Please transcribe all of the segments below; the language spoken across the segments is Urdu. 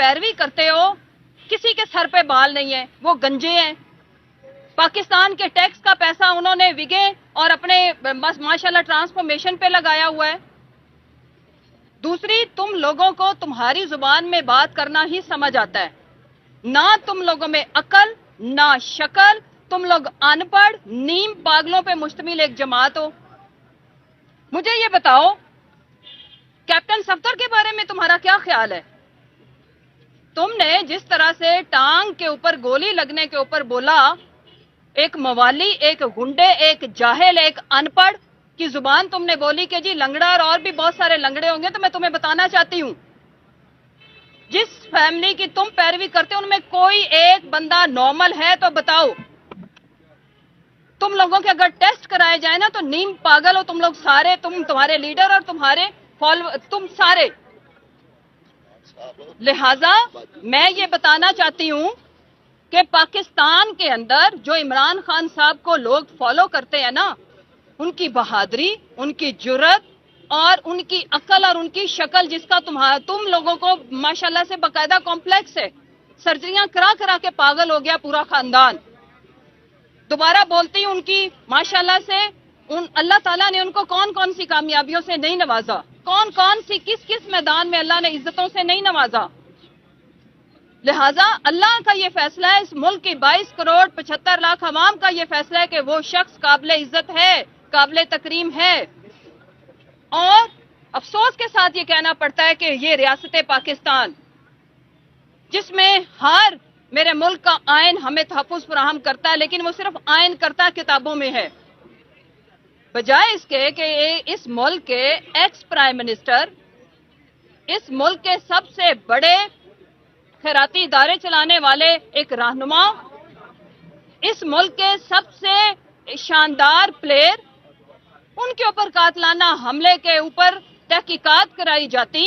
پیروی کرتے ہو کسی کے سر پہ بال نہیں ہے, وہ گنجے ہیں. پاکستان کے ٹیکس کا پیسہ انہوں نے وگے اور اپنے ماشاءاللہ ٹرانسفارمیشن پہ لگایا ہوا ہے. دوسری, تم لوگوں کو تمہاری زبان میں بات کرنا ہی سمجھ آتا ہے, نہ تم لوگوں میں عقل نہ شکل, تم لوگ ان پڑھ نیم پاگلوں پہ مشتمل ایک جماعت ہو. مجھے یہ بتاؤ کیپٹن صفدر کے بارے میں تمہارا کیا خیال ہے؟ تم نے جس طرح سے ٹانگ کے اوپر گولی لگنے کے اوپر بولا, ایک موالی, ایک گنڈے, ایک جاہل, ایک ان پڑھ کی زبان تم نے بولی کہ جی لنگڑا اور بھی بہت سارے لنگڑے ہوں گے, تو میں تمہیں بتانا چاہتی ہوں جس فیملی کی تم پیروی کرتے ان میں کوئی ایک بندہ نارمل ہے تو بتاؤ. تم لوگوں کے اگر ٹیسٹ کرائے جائے نا تو نیم پاگل ہو تم لوگ سارے, تمہارے لیڈر اور تمہارے تم سارے. لہذا میں یہ بتانا چاہتی ہوں کہ پاکستان کے اندر جو عمران خان صاحب کو لوگ فالو کرتے ہیں نا, ان کی بہادری, ان کی جرت اور ان کی عقل اور ان کی شکل, جس کا تم لوگوں کو ماشاءاللہ سے باقاعدہ کمپلیکس ہے, سرجریاں کرا کرا کے پاگل ہو گیا پورا خاندان. دوبارہ بولتی ہوں ان کی ماشاءاللہ سے اللہ تعالیٰ نے ان کو کون کون سی کامیابیوں سے نہیں نوازا, کون کون سی کس کس میدان میں اللہ نے عزتوں سے نہیں نوازا. لہٰذا اللہ کا یہ فیصلہ ہے, اس ملک کی 22 کروڑ 75 لاکھ عوام کا یہ فیصلہ ہے کہ وہ شخص قابل عزت ہے, قابل تکریم ہے. اور افسوس کے ساتھ یہ کہنا پڑتا ہے کہ یہ ریاست پاکستان جس میں ہر میرے ملک کا آئین ہمیں تحفظ فراہم کرتا ہے, لیکن وہ صرف آئین کرتا کتابوں میں ہے, بجائے اس کے کہ اس ملک کے ایکس پرائم منسٹر, اس ملک کے سب سے بڑے خیراتی ادارے چلانے والے ایک رہنما, اس ملک کے سب سے شاندار پلیئر, ان کے اوپر قاتلانہ حملے کے اوپر تحقیقات کرائی جاتی.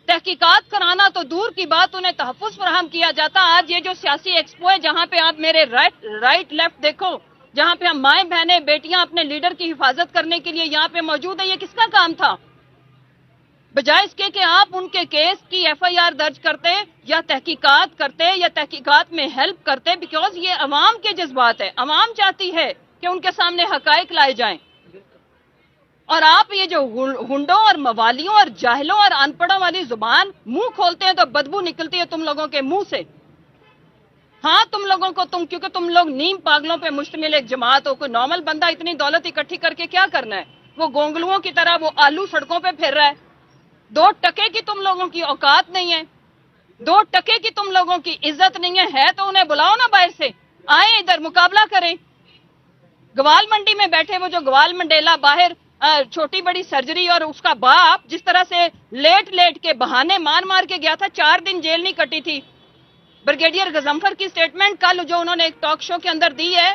تحقیقات کرانا تو دور کی بات, انہیں تحفظ فراہم کیا جاتا. آج یہ جو سیاسی ایکسپو ہے جہاں پہ آپ میرے رائٹ لیفٹ دیکھو, جہاں پہ ہم مائیں بہنیں بیٹیاں اپنے لیڈر کی حفاظت کرنے کے لیے یہاں پہ موجود ہیں, یہ کس کا کام تھا؟ بجائے اس کے کہ آپ ان کے کیس کی ایف آئی آر درج کرتے یا تحقیقات کرتے یا تحقیقات میں ہیلپ کرتے, بیکاز یہ عوام کے جذبات ہے. عوام چاہتی ہے کہ ان کے سامنے حقائق لائے جائیں, اور آپ یہ جو ہنڈوں اور موالیوں اور جاہلوں اور ان پڑھوں والی زبان منہ کھولتے ہیں تو بدبو نکلتی ہے تم لوگوں کے منہ سے. ہاں تم لوگوں کو کیونکہ تم لوگ نیم پاگلوں پہ مشتمل ایک جماعت ہو. کوئی نارمل بندہ اتنی دولت اکٹھی کر کے کیا کرنا ہے؟ وہ گونگلوؤں کی طرح وہ آلو سڑکوں پہ پھر رہا ہے. 2 ٹکے کی تم لوگوں کی اوقات نہیں ہے, 2 ٹکے کی تم لوگوں کی عزت نہیں ہے تو انہیں بلاؤ نا باہر سے, آئیں ادھر مقابلہ کریں. گوال منڈی میں بیٹھے وہ جو گوال منڈیلا باہر چھوٹی بڑی سرجری, اور اس کا باپ جس طرح سے لیٹ کے بہانے مار مار کے گیا تھا, 4 دن جیل نہیں کٹی تھی. بریگیڈیئر غضنفر کی سٹیٹمنٹ کل جو انہوں نے ایک ٹاک شو کے اندر دی ہے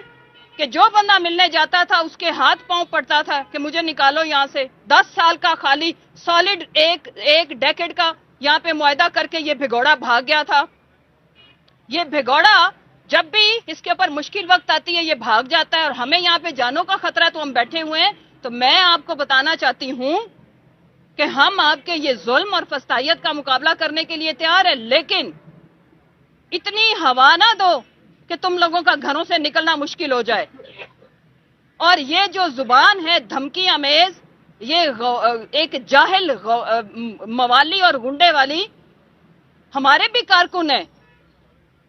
کہ جو بندہ ملنے جاتا تھا اس کے ہاتھ پاؤں پڑتا تھا کہ مجھے نکالو یہاں سے. 10 سال کا خالی سالڈ ایک ڈیکیڈ کا یہاں پہ معاہدہ کر کے یہ بھگوڑا بھاگ گیا تھا. یہ بھگوڑا جب بھی اس کے اوپر مشکل وقت آتی ہے یہ بھاگ جاتا ہے, اور ہمیں یہاں پہ جانوں کا خطرہ ہے تو ہم بیٹھے ہوئے ہیں. تو میں آپ کو بتانا چاہتی ہوں کہ ہم آپ کے یہ ظلم اور فسطائیت کا مقابلہ کرنے کے لیے تیار ہے, لیکن اتنی ہوا نہ دو کہ تم لوگوں کا گھروں سے نکلنا مشکل ہو جائے. اور یہ جو زبان ہے دھمکی امیز, یہ ایک جاہل موالی اور گنڈے والی, ہمارے بھی کارکن ہیں.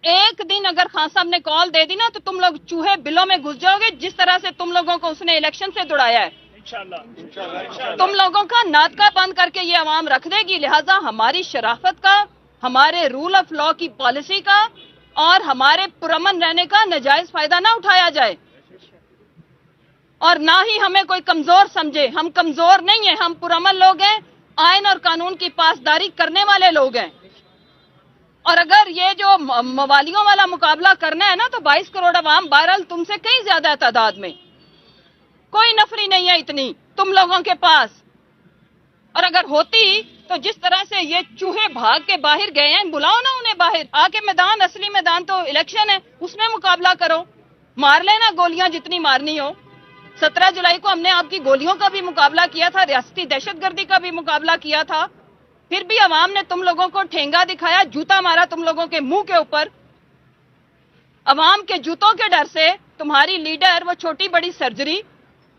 ایک دن اگر خان صاحب نے کال دے دی نا تو تم لوگ چوہے بلوں میں گھس جاؤ گے, جس طرح سے تم لوگوں کو اس نے الیکشن سے دوڑایا ہے. تم لوگوں کا ناطقہ بند کر کے یہ عوام رکھ دے گی. لہٰذا ہماری شرافت کا, ہمارے رول آف لا کی پالیسی کا اور ہمارے پرامن رہنے کا ناجائز فائدہ نہ اٹھایا جائے, اور نہ ہی ہمیں کوئی کمزور سمجھے. ہم کمزور نہیں ہیں, ہم پرامن لوگ ہیں, آئین اور قانون کی پاسداری کرنے والے لوگ ہیں. اور اگر یہ جو موالیوں والا مقابلہ کرنا ہے نا تو 22 کروڑ عوام بہرحال تم سے کہیں زیادہ تعداد میں, کوئی نفری نہیں ہے اتنی تم لوگوں کے پاس. اور اگر ہوتی تو جس طرح سے یہ چوہے بھاگ کے باہر گئے ہیں, بلاؤ نا انہیں باہر آ کے میدان, اصلی میدان تو الیکشن ہے, اس میں مقابلہ کرو, مار لینا گولیاں جتنی مارنی ہو. 17 جولائی کو ہم نے آپ کی گولیوں کا بھی مقابلہ کیا تھا, ریاستی دہشت گردی کا بھی مقابلہ کیا تھا. پھر بھی عوام نے تم لوگوں کو ٹھینگا دکھایا, جوتا مارا تم لوگوں کے منہ کے اوپر. عوام کے جوتوں کے ڈر سے تمہاری لیڈر وہ چھوٹی بڑی سرجری,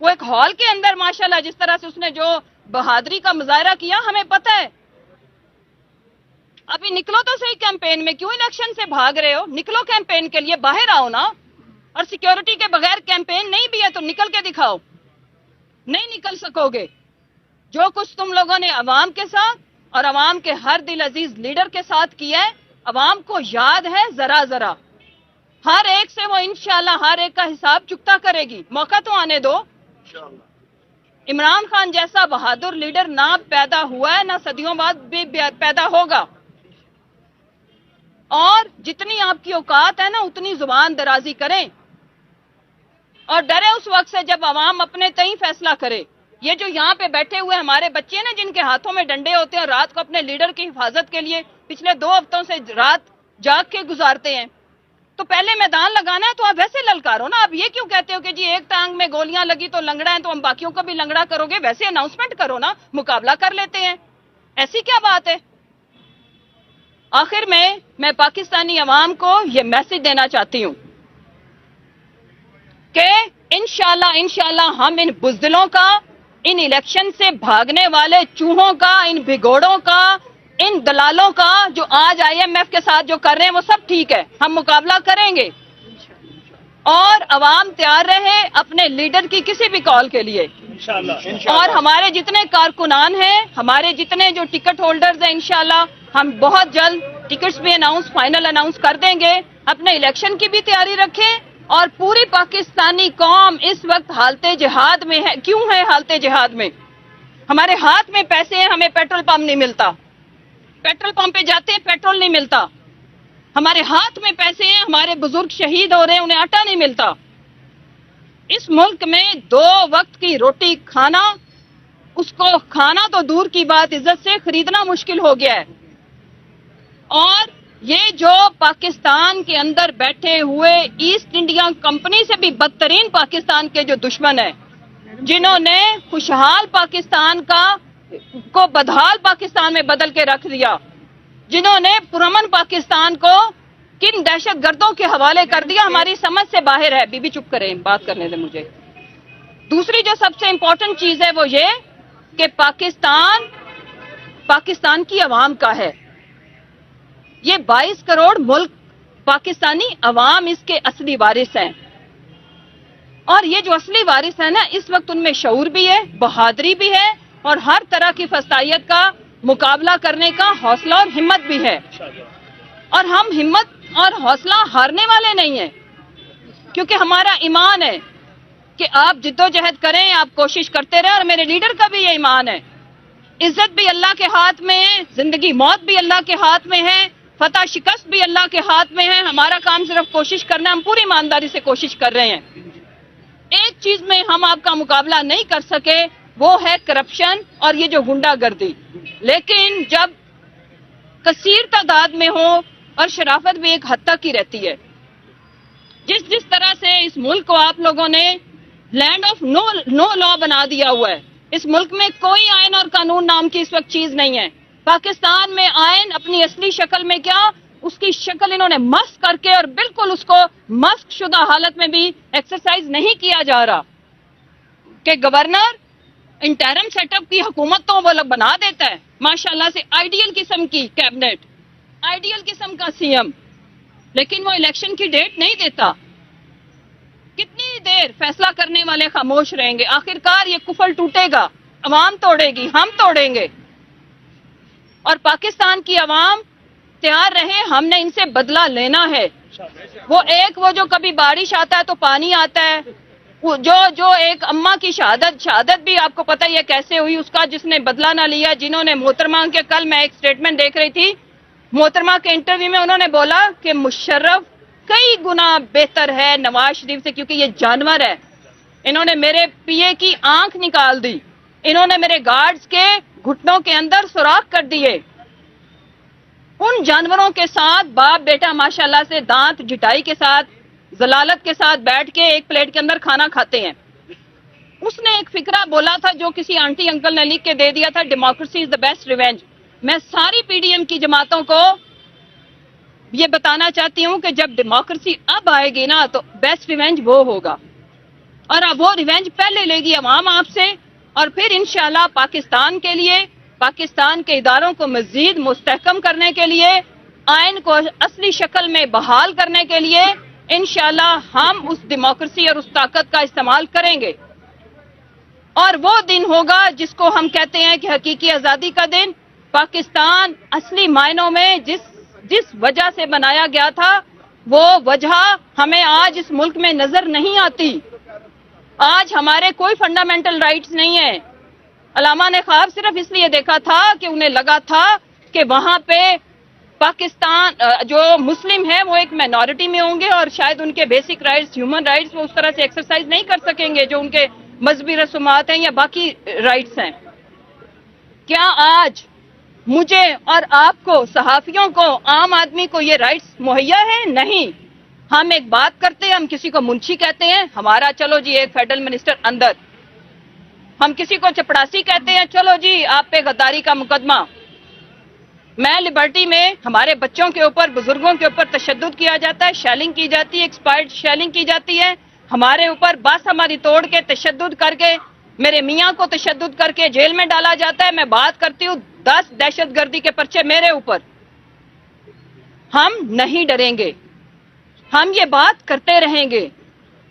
وہ ایک ہال کے اندر ماشاءاللہ جس طرح سے اس نے جو بہادری کا مظاہرہ کیا ہمیں پتہ ہے. ابھی نکلو تو صحیح کیمپین میں, کیوں الیکشن سے بھاگ رہے ہو؟ نکلو کیمپین کے لیے, باہر آؤ نا. اور سیکیورٹی کے بغیر کیمپین نہیں بھی ہے تو نکل کے دکھاؤ. نہیں نکل سکو گے. جو کچھ تم لوگوں نے عوام کے ساتھ اور عوام کے ہر دل عزیز لیڈر کے ساتھ کیا ہے, عوام کو یاد ہے ذرا ذرا. ہر ایک سے وہ انشاءاللہ ہر ایک کا حساب چکتا کرے گی. موقع تو آنے دو. عمران خان جیسا بہادر لیڈر نہ پیدا ہوا ہے, نہ صدیوں بعد بھی پیدا ہوگا. اور جتنی آپ کی اوقات ہے نا اتنی زبان درازی کریں اور ڈرے اس وقت سے جب عوام اپنے تئیں فیصلہ کرے. یہ جو یہاں پہ بیٹھے ہوئے ہمارے بچے ہیں نا جن کے ہاتھوں میں ڈنڈے ہوتے ہیں اور رات کو اپنے لیڈر کی حفاظت کے لیے پچھلے 2 ہفتوں سے رات جاگ کے گزارتے ہیں, تو پہلے میدان لگانا ہے تو آپ ویسے للکارو نا. آپ یہ کیوں کہتے ہو کہ جی ایک ٹانگ میں گولیاں لگی تو لنگڑا ہے تو ہم باقیوں کو بھی لنگڑا کرو گے؟ ویسے اناؤنسمنٹ کرو نا, مقابلہ کر لیتے ہیں. ایسی کیا بات ہے؟ آخر میں پاکستانی عوام کو یہ میسج دینا چاہتی ہوں کہ انشاءاللہ ہم ان بزدلوں کا, ان الیکشن سے بھاگنے والے چوہوں کا, ان بھگوڑوں کا, ان دلالوں کا جو آج IMF کے ساتھ جو کر رہے ہیں وہ سب ٹھیک ہے, ہم مقابلہ کریں گے. اور عوام تیار رہے اپنے لیڈر کی کسی بھی کال کے لیے. اور ہمارے جتنے کارکنان ہیں, ہمارے جتنے جو ٹکٹ ہولڈرز ہیں, انشاءاللہ ہم بہت جلد ٹکٹس بھی فائنل اناؤنس کر دیں گے. اپنے الیکشن کی بھی تیاری رکھیں. اور پوری پاکستانی قوم اس وقت حالت جہاد میں ہے. کیوں ہے حالت جہاد میں؟ ہمارے ہاتھ میں پیسے ہیں, ہمیں پیٹرول پمپ نہیں ملتا. پیٹرول پمپ پہ جاتے ہیں پیٹرول نہیں ملتا. ہمارے ہاتھ میں پیسے ہیں, ہمارے بزرگ شہید ہو رہے ہیں, انہیں آٹا نہیں ملتا. اس ملک میں 2 وقت کی روٹی کھانا, اس کو کھانا تو دور کی بات عزت سے خریدنا مشکل ہو گیا ہے. اور یہ جو پاکستان کے اندر بیٹھے ہوئے ایسٹ انڈیا کمپنی سے بھی بدترین پاکستان کے جو دشمن ہیں, جنہوں نے خوشحال پاکستان کو بدحال پاکستان میں بدل کے رکھ دیا, جنہوں نے پرامن پاکستان کو کن دہشت گردوں کے حوالے کر دیا, ہماری سمجھ سے باہر ہے. بی بی چپ کریں, بات کرنے دیں مجھے. دوسری جو سب سے امپورٹنٹ چیز ہے وہ یہ کہ پاکستان کی عوام کا ہے. یہ 22 کروڑ ملک پاکستانی عوام اس کے اصلی وارث ہیں. اور یہ جو اصلی وارث ہیں نا, اس وقت ان میں شعور بھی ہے, بہادری بھی ہے, اور ہر طرح کی فسادیت کا مقابلہ کرنے کا حوصلہ اور ہمت بھی ہے. اور ہم ہمت اور حوصلہ ہارنے والے نہیں ہیں, کیونکہ ہمارا ایمان ہے کہ آپ جدوجہد کریں, آپ کوشش کرتے رہیں. اور میرے لیڈر کا بھی یہ ایمان ہے. عزت بھی اللہ کے ہاتھ میں ہے, زندگی موت بھی اللہ کے ہاتھ میں ہے, فتح شکست بھی اللہ کے ہاتھ میں ہے. ہمارا کام صرف کوشش کرنا ہے. ہم پوری ایمانداری سے کوشش کر رہے ہیں. ایک چیز میں ہم آپ کا مقابلہ نہیں کر سکے, وہ ہے کرپشن اور یہ جو گنڈا گردی. لیکن جب کثیر تعداد میں ہو اور شرافت بھی ایک حد تک ہی رہتی ہے. جس طرح سے اس ملک کو آپ لوگوں نے لینڈ آف نو لا بنا دیا ہوا ہے, اس ملک میں کوئی آئین اور قانون نام کی اس وقت چیز نہیں ہے. پاکستان میں آئین اپنی اصلی شکل میں کیا, اس کی شکل انہوں نے مسخ کر کے, اور بالکل اس کو مسخ شدہ حالت میں بھی ایکسرسائز نہیں کیا جا رہا کہ گورنر انٹرم سیٹ اپ کی حکومت تو وہ بنا دیتا ہے ماشاءاللہ سے, آئیڈیل قسم کی کیبنٹ, آئیڈیل قسم کا CM, لیکن وہ الیکشن کی ڈیٹ نہیں دیتا. کتنی دیر فیصلہ کرنے والے خاموش رہیں گے؟ آخرکار یہ کفل ٹوٹے گا, عوام توڑے گی, ہم توڑیں گے. اور پاکستان کی عوام تیار رہے, ہم نے ان سے بدلہ لینا ہے. وہ جو کبھی بارش آتا ہے تو پانی آتا ہے, جو ایک اماں کی شہادت بھی آپ کو پتہ یہ کیسے ہوئی, اس کا جس نے بدلہ نہ لیا, جنہوں نے محترمہ کے, کل میں ایک سٹیٹمنٹ دیکھ رہی تھی, محترمہ کے انٹرویو میں انہوں نے بولا کہ مشرف کئی گنا بہتر ہے نواز شریف سے, کیونکہ یہ جانور ہے. انہوں نے میرے PA کی آنکھ نکال دی, انہوں نے میرے گارڈز کے گھٹنوں کے اندر سوراخ کر دیے. ان جانوروں کے ساتھ باپ بیٹا ماشاءاللہ سے دانت جٹائی کے ساتھ, ذلالت کے ساتھ بیٹھ کے ایک پلیٹ کے اندر کھانا کھاتے ہیں. اس نے ایک فکرہ بولا تھا جو کسی آنٹی انکل نے لکھ کے دے دیا تھا, democracy is the best revenge. میں ساری پی ڈی ایم کی جماعتوں کو یہ بتانا چاہتی ہوں کہ جب ڈیموکریسی اب آئے گی نا تو بیسٹ ریونج وہ ہوگا، اور اب وہ ریونج پہلے لے گی عوام آپ سے، اور پھر انشاءاللہ پاکستان کے لیے، پاکستان کے اداروں کو مزید مستحکم کرنے کے لیے، آئین کو اصلی شکل میں بحال کرنے کے لیے انشاءاللہ ہم اس ڈیموکریسی اور اس طاقت کا استعمال کریں گے، اور وہ دن ہوگا جس کو ہم کہتے ہیں کہ حقیقی آزادی کا دن۔ پاکستان اصلی معنوں میں جس وجہ سے بنایا گیا تھا وہ وجہ ہمیں آج اس ملک میں نظر نہیں آتی۔ آج ہمارے کوئی فنڈامنٹل رائٹس نہیں ہیں۔ علامہ نے خواب صرف اس لیے دیکھا تھا کہ انہیں لگا تھا کہ وہاں پہ پاکستان جو مسلم ہے وہ ایک مائنورٹی میں ہوں گے اور شاید ان کے بیسک رائٹس، ہیومن رائٹس وہ اس طرح سے ایکسرسائز نہیں کر سکیں گے جو ان کے مذہبی رسومات ہیں یا باقی رائٹس ہیں۔ کیا آج مجھے اور آپ کو، صحافیوں کو، عام آدمی کو یہ رائٹس مہیا ہے؟ نہیں۔ ہم ایک بات کرتے ہیں، ہم کسی کو منشی کہتے ہیں، ہمارا چلو جی ایک فیڈرل منسٹر اندر، ہم کسی کو چپڑاسی کہتے ہیں، چلو جی آپ پہ غداری کا مقدمہ۔ میں لبرٹی میں ہمارے بچوں کے اوپر، بزرگوں کے اوپر تشدد کیا جاتا ہے، شیلنگ کی جاتی ہے، ایکسپائرڈ شیلنگ کی جاتی ہے، ہمارے اوپر باس ہماری توڑ کے تشدد کر کے، میرے میاں کو تشدد کر کے جیل میں ڈالا جاتا ہے۔ میں بات کرتی ہوں 10 دہشت گردی کے پرچے میرے اوپر۔ ہم نہیں ڈریں گے، ہم یہ بات کرتے رہیں گے،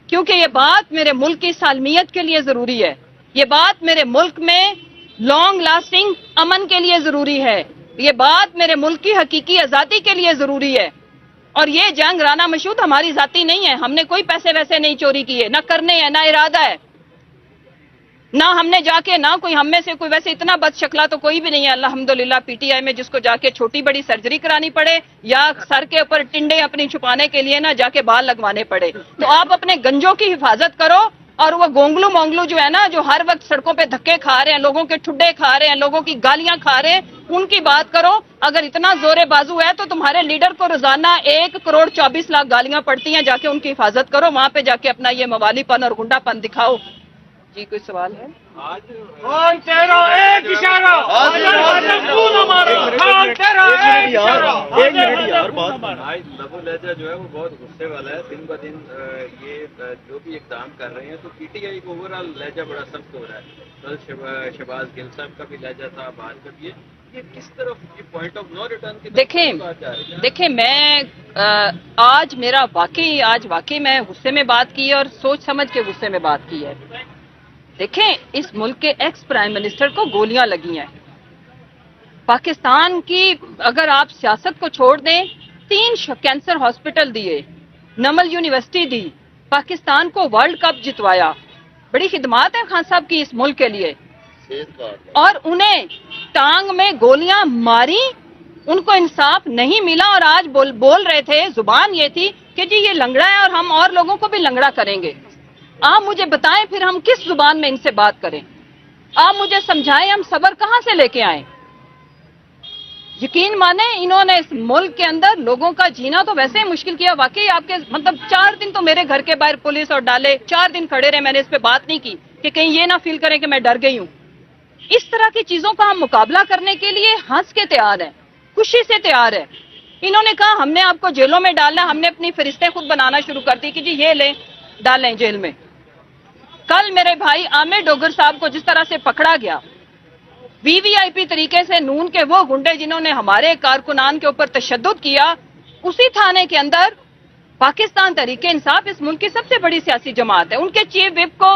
کیونکہ یہ بات میرے ملک کی سالمیت کے لیے ضروری ہے، یہ بات میرے ملک میں لانگ لاسٹنگ امن کے لیے ضروری ہے، یہ بات میرے ملک کی حقیقی آزادی کے لیے ضروری ہے۔ اور یہ جنگ رانا مشہود ہماری ذاتی نہیں ہے، ہم نے کوئی پیسے ویسے نہیں چوری کیے، نہ کرنے ہیں، نہ ارادہ ہے، نہ ہم نے جا کے، نہ کوئی ہم میں سے کوئی ویسے اتنا بد شکلا تو کوئی بھی نہیں ہے الحمدللہ پی ٹی آئی میں جس کو جا کے چھوٹی بڑی سرجری کرانی پڑے یا سر کے اوپر ٹنڈے اپنی چھپانے کے لیے نہ جا کے بال لگوانے پڑے۔ تو آپ اپنے گنجوں کی حفاظت کرو، اور وہ گونگلو مونگلو جو ہے نا، جو ہر وقت سڑکوں پہ دھکے کھا رہے ہیں، لوگوں کے ٹھڈے کھا رہے ہیں، لوگوں کی گالیاں کھا رہے ہیں، ان کی بات کرو۔ اگر اتنا زور بازو ہے تو تمہارے لیڈر کو روزانہ 1,24,00,000 گالیاں پڑتی ہیں، جا کے ان کی حفاظت کرو، وہاں پہ جا کے اپنا یہ موالی پن اور گنڈا پن دکھاؤ۔ جی کوئی سوال ہے؟ خان تیرا ایک اشارہ، خان تیرا ایک اشارہ۔ آج لبو لہجہ جو ہے وہ بہت غصے والا ہے، دن بدن یہ جو بھی اقدام کر رہے ہیں تو پی ٹی آئی کو اوور آل لہجہ بڑا سخت ہو رہا ہے۔ کل شہباز گل صاحب کا بھی لہجہ تھا، بعد کا بھی یہ کس طرف یہ پوائنٹ آف نو ریٹرن کی دیکھیں میں آج واقعی میں غصے میں بات کی ہے اور سوچ سمجھ کے غصے میں بات کی ہے۔ دیکھیں اس ملک کے ایکس پرائم منسٹر کو گولیاں لگی ہیں۔ پاکستان کی اگر آپ سیاست کو چھوڑ دیں، 3 کینسر ہاسپٹل دیے، نمل یونیورسٹی دی، پاکستان کو ورلڈ کپ جتوایا، بڑی خدمات ہیں خان صاحب کی اس ملک کے لیے، اور انہیں ٹانگ میں گولیاں ماری، ان کو انصاف نہیں ملا، اور آج بول رہے تھے، زبان یہ تھی کہ جی یہ لنگڑا ہے اور ہم اور لوگوں کو بھی لنگڑا کریں گے۔ آپ مجھے بتائیں پھر ہم کس زبان میں ان سے بات کریں؟ آپ مجھے سمجھائیں ہم صبر کہاں سے لے کے آئیں؟ یقین مانیں انہوں نے اس ملک کے اندر لوگوں کا جینا تو ویسے ہی مشکل کیا۔ واقعی آپ کے 4 دن تو میرے گھر کے باہر پولیس اور ڈالے، 4 دن کھڑے رہے، میں نے اس پہ بات نہیں کی کہ کہیں یہ نہ فیل کریں کہ میں ڈر گئی ہوں۔ اس طرح کی چیزوں کا ہم مقابلہ کرنے کے لیے ہنس کے تیار ہیں، خوشی سے تیار ہے۔ انہوں نے کہا ہم نے آپ کو جیلوں میں ڈالنا، ہم نے اپنی فرشتے خود بنانا شروع کر دی کہ جی یہ لیں ڈالیں جیل میں۔ کل میرے بھائی عامر ڈوگر صاحب کو جس طرح سے پکڑا گیا، وی وی آئی پی طریقے سے نون کے وہ گنڈے جنہوں نے ہمارے کارکنان کے اوپر تشدد کیا، اسی تھانے کے اندر پاکستان تحریک انصاف اس ملک کی سب سے بڑی سیاسی جماعت ہے، ان کے چیف وپ کو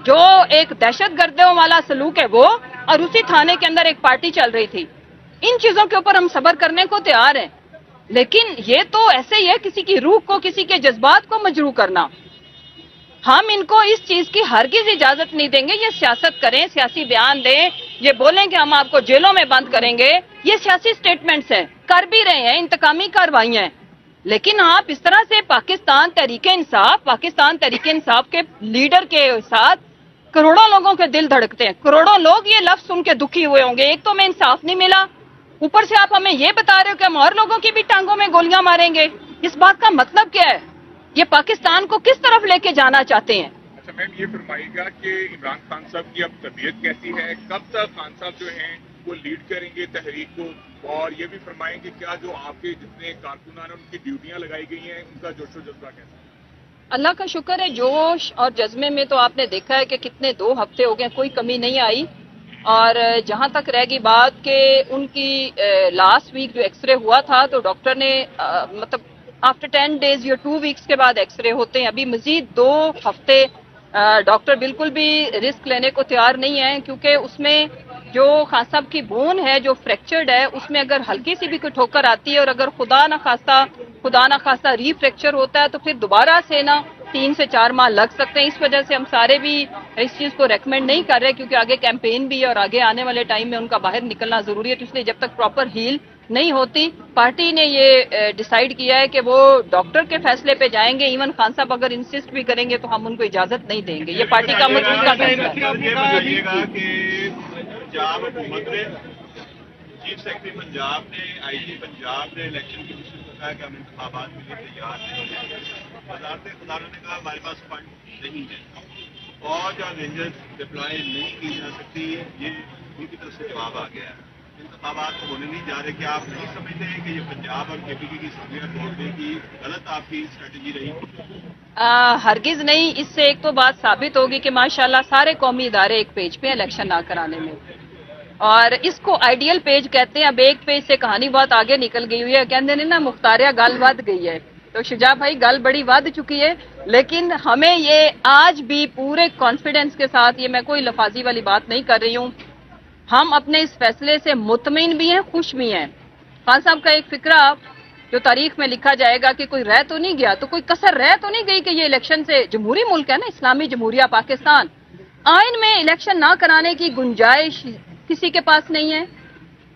جو ایک دہشت گردوں والا سلوک ہے وہ، اور اسی تھانے کے اندر ایک پارٹی چل رہی تھی۔ ان چیزوں کے اوپر ہم صبر کرنے کو تیار ہیں، لیکن یہ تو ایسے ہی ہے کسی کی روح کو، کسی کے جذبات کو مجروح کرنا۔ ہم ان کو اس چیز کی ہرگز اجازت نہیں دیں گے، یہ سیاست کریں، سیاسی بیان دیں، یہ بولیں کہ ہم آپ کو جیلوں میں بند کریں گے، یہ سیاسی سٹیٹمنٹس ہیں، کر بھی رہے ہیں، انتقامی کارروائیاں ہیں، لیکن آپ اس طرح سے پاکستان تحریک انصاف کے لیڈر کے ساتھ کروڑوں لوگوں کے دل دھڑکتے ہیں، کروڑوں لوگ یہ لفظ سن کے دکھی ہوئے ہوں گے، ایک تو ہمیں انصاف نہیں ملا، اوپر سے آپ ہمیں یہ بتا رہے ہو کہ ہم اور لوگوں کی بھی ٹانگوں میں گولیاں ماریں گے۔ اس بات کا مطلب کیا ہے؟ یہ پاکستان کو کس طرف لے کے جانا چاہتے ہیں؟ اچھا میم یہ فرمائیے گا کہ عمران خان صاحب کی اب طبیعت کیسی ہے؟ کب تک خان صاحب جو ہیں وہ لیڈ کریں گے تحریک کو، اور یہ بھی فرمائیں کہ کیا جو آپ کے جتنے کارکنان ہیں ان کی ڈیوٹیاں لگائی گئی ہیں ان کا جوش و جذبہ کیسا ہے؟ اللہ کا شکر ہے، جوش اور جذبے میں تو آپ نے دیکھا ہے کہ کتنے 2 ہفتے ہو گئے، کوئی کمی نہیں آئی. اور جہاں تک رہ گئی بات کہ ان کی لاسٹ ویک جو ایکس رے ہوا تھا تو ڈاکٹر نے مطلب آفٹر 10 days یا 2 weeks کے بعد ایکس رے ہوتے ہیں. ابھی مزید 2 ہفتے ڈاکٹر بالکل بھی رسک لینے کو تیار نہیں ہے، کیونکہ اس میں جو خان صاحب کی بون ہے جو فریکچرڈ ہے، اس میں اگر ہلکی سی بھی کوئی ٹھوکر آتی ہے اور اگر خدا نہ خواستہ ری فریکچر ہوتا ہے تو پھر دوبارہ سے نا 3 سے 4 ماہ لگ سکتے ہیں. اس وجہ سے ہم سارے بھی اس چیز کو ریکمینڈ نہیں کر رہے، کیونکہ آگے کیمپین بھی ہے اور آگے آنے والے ٹائم میں ان کا باہر نکلنا ضروری ہے. تو اس لیے جب تک پراپر ہیل نہیں ہوتی، پارٹی نے یہ ڈیسائیڈ کیا ہے کہ وہ ڈاکٹر کے فیصلے پہ جائیں گے. ایون خان صاحب اگر انسسٹ بھی کریں گے تو ہم ان کو اجازت نہیں دیں گے. یہ پارٹی کا مضبوط کا فیصلہ ہے. یہ بتائیے گا کہ پنجاب حکومت نے، چیف سیکرٹری پنجاب نے، آئی جی پنجاب نے الیکشن کی کوشش بتایا کہ ہم انتخابات کے لیے تیار نہیں ہیں. وزارت خزانہ نے کہا ہمارے پاس فنڈ نہیں ہے، فوج اور رینجرز ڈپلائی نہیں کی جا سکتی. یہ ان کی طرف سے جواب آ گیا ہے. انتخابات تو ہونے نہیں جا رہے. کہ آپ نہیں سمجھتے ہیں کہ یہ پنجاب اور کے پی کی اسمبلیاں توڑنے کی غلط آپ کی اسٹریٹجی رہی؟ ہرگز نہیں. اس سے ایک تو بات ثابت ہوگی کہ ماشاءاللہ سارے قومی ادارے ایک پیج پہ الیکشن نہ کرانے میں، اور اس کو آئیڈیل پیج کہتے ہیں. اب ایک پیج سے کہانی بہت آگے نکل گئی ہوئی ہے. کہتے ہیں نا مختاریہ گل ود گئی ہے، تو شجاع بھائی گل بڑی ود چکی ہے. لیکن ہمیں یہ آج بھی پورے کانفیڈنس کے ساتھ، یہ میں کوئی لفاظی والی بات نہیں کر رہی ہوں، ہم اپنے اس فیصلے سے مطمئن بھی ہیں، خوش بھی ہیں. خان صاحب کا ایک فقرہ جو تاریخ میں لکھا جائے گا کہ کوئی رہ تو نہیں گیا، تو کوئی کسر رہ تو نہیں گئی کہ یہ الیکشن سے، جمہوری ملک ہے نا اسلامی جمہوریہ پاکستان، آئین میں الیکشن نہ کرانے کی گنجائش کسی کے پاس نہیں ہے.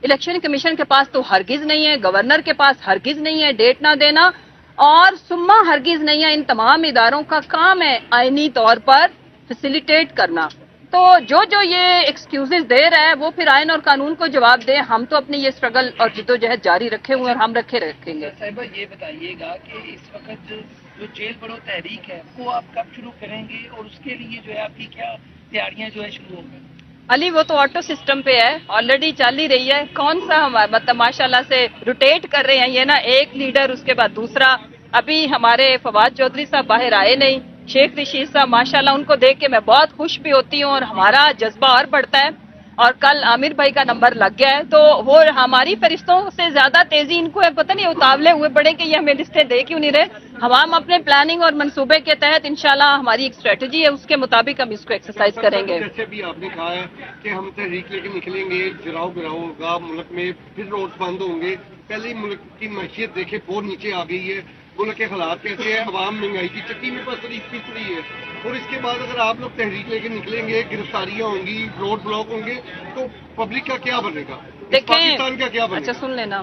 الیکشن کمیشن کے پاس تو ہرگز نہیں ہے، گورنر کے پاس ہرگز نہیں ہے ڈیٹ نہ دینا، اور سما ہرگز نہیں ہے. ان تمام اداروں کا کام ہے آئینی طور پر فیسیلیٹیٹ کرنا. تو جو یہ ایکسکیوزز دے رہا ہے وہ پھر آئین اور قانون کو جواب دے. ہم تو اپنی یہ اسٹرگل اور جدوجہد جاری رکھے ہوئے اور ہم رکھیں گے. صاحبہ یہ بتائیے گا کہ اس وقت جو جیل بڑھو تحریک ہے وہ آپ کب شروع کریں گے، اور اس کے لیے جو ہے آپ کی کیا تیاریاں جو ہے شروع ہوں گی؟ علی وہ تو آٹو سسٹم پہ ہے، آلریڈی چل ہی رہی ہے. کون سا ہمارا مطلب ماشاءاللہ سے روٹیٹ کر رہے ہیں یہ نا، ایک لیڈر اس کے بعد دوسرا. ابھی ہمارے فواد چودھری صاحب باہر آئے نہیں، شیخ رشید صاحب ماشاءاللہ ان کو دیکھ کے میں بہت خوش بھی ہوتی ہوں اور ہمارا جذبہ اور بڑھتا ہے. اور کل عامر بھائی کا نمبر لگ گیا ہے، تو وہ ہماری فرشتوں سے زیادہ تیزی ان کو ہے. پتہ نہیں اتاولے ہوئے پڑے کہ یہ ہمیں لسٹیں دے کیوں نہیں رہے. ہم اپنے پلاننگ اور منصوبے کے تحت انشاءاللہ ہماری ایک اسٹریٹجی ہے، اس کے مطابق ہم اس کو ایکسرسائز کریں گے. جیسے بھی آپ نے کہا ہے کہ ہم تحریک لے کے نکلیں گے، جراؤ گراؤ ہوگا ملک میں، پھر روڈ بند ہوں گے. پہلے ہی ملک کی معیشت دیکھے بہت نیچے آ گئی ہے، ملک کے حالات کیسے ہیں، عوام مہنگائی کی چکی میں پسری پڑی ہے. اور اس کے بعد اگر آپ لوگ تحریک لے کے نکلیں گے، گرفتاریاں ہوں گی، روڈ بلاک ہوں گے، تو پبلک کا کیا بنے گا، پاکستان کا کیا بنے گا؟ اچھا سن لینا.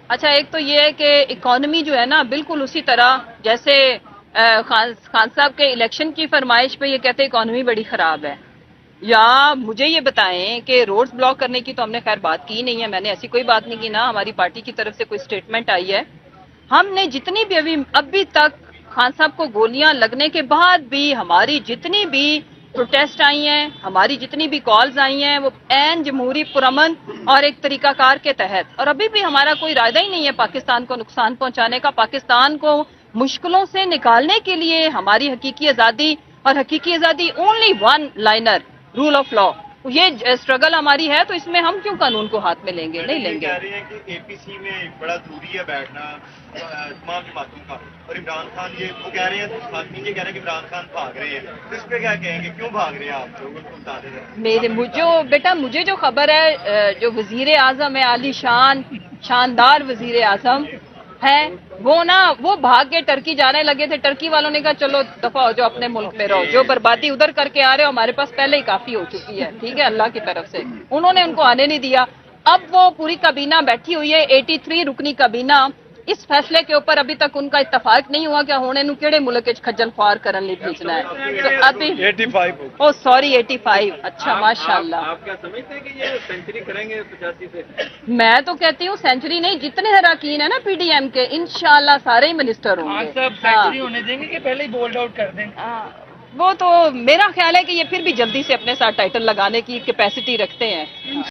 اچھا ایک تو یہ ہے کہ اکانومی جو ہے نا بالکل اسی طرح جیسے خان صاحب کے الیکشن کی فرمائش پہ یہ کہتے ہیں اکانومی بڑی خراب ہے، یا مجھے یہ بتائیں کہ روڈز بلاک کرنے کی تو ہم نے خیر بات کی نہیں ہے، میں نے ایسی کوئی بات نہیں کی، نہ ہماری پارٹی کی طرف سے کوئی سٹیٹمنٹ آئی ہے. ہم نے جتنی بھی ابھی تک خان صاحب کو گولیاں لگنے کے بعد بھی ہماری جتنی بھی پروٹیسٹ آئی ہیں، ہماری جتنی بھی کالز آئی ہیں، وہ عین جمہوری پرامن اور ایک طریقہ کار کے تحت. اور ابھی بھی ہمارا کوئی ارادہ ہی نہیں ہے پاکستان کو نقصان پہنچانے کا. پاکستان کو مشکلوں سے نکالنے کے لیے ہماری حقیقی آزادی، اور حقیقی آزادی only one liner, rule of law. یہ اسٹرگل ہماری ہے، تو اس میں ہم کیوں قانون کو ہاتھ میں لیں گے؟ نہیں لیں گے. کہہ رہے ہیں کہ اے پی سی میں بڑا ضروری ہے بیٹھنا تمام جماعتوں کا، اور عمران خان وہ کہہ رہے ہیں، خاتون یہ کہہ رہے ہیں کہ عمران خان بھاگ رہے ہیں. تو اس پہ کیا کہیں گے، کیوں بھاگ رہے ہیں آپ لوگوں کو بتا دیں؟ مجھے جو خبر ہے جو وزیر اعظم ہے، عالی شاندار وزیر اعظم ہے، وہ بھاگ کے ٹرکی جانے لگے تھے. ٹرکی والوں نے کہا چلو دفعہ ہو جاؤ، اپنے ملک میں رہو، جو بربادی ادھر کر کے آ رہے ہو ہمارے پاس پہلے ہی کافی ہو چکی ہے. ٹھیک ہے، اللہ کی طرف سے انہوں نے ان کو آنے نہیں دیا. اب وہ پوری کابینہ بیٹھی ہوئی ہے، 83 رکنی کابینہ. اس فیصلے کے اوپر ابھی تک ان کا اتفاق نہیں ہوا کہ ہونے نو کیڑے ملک کھجل خوار کرن لی بھیجنا ہے. تو ابھی 85 سوری 85. اچھا ماشاءاللہ. آپ کیا سمجھتے ہیں کہ یہ سینچری کریں گے 85 سے؟ میں تو کہتی ہوں سینچری نہیں، جتنے اراکین ہیں نا پی ڈی ایم کے انشاءاللہ سارے ہی منسٹر ہوں گے. سب سینچری ہونے دیں گے کہ پہلے ہی بولڈ آؤٹ کر دیں؟ وہ تو میرا خیال ہے کہ یہ پھر بھی جلدی سے اپنے ساتھ ٹائٹل لگانے کی کیپیسٹی رکھتے ہیں.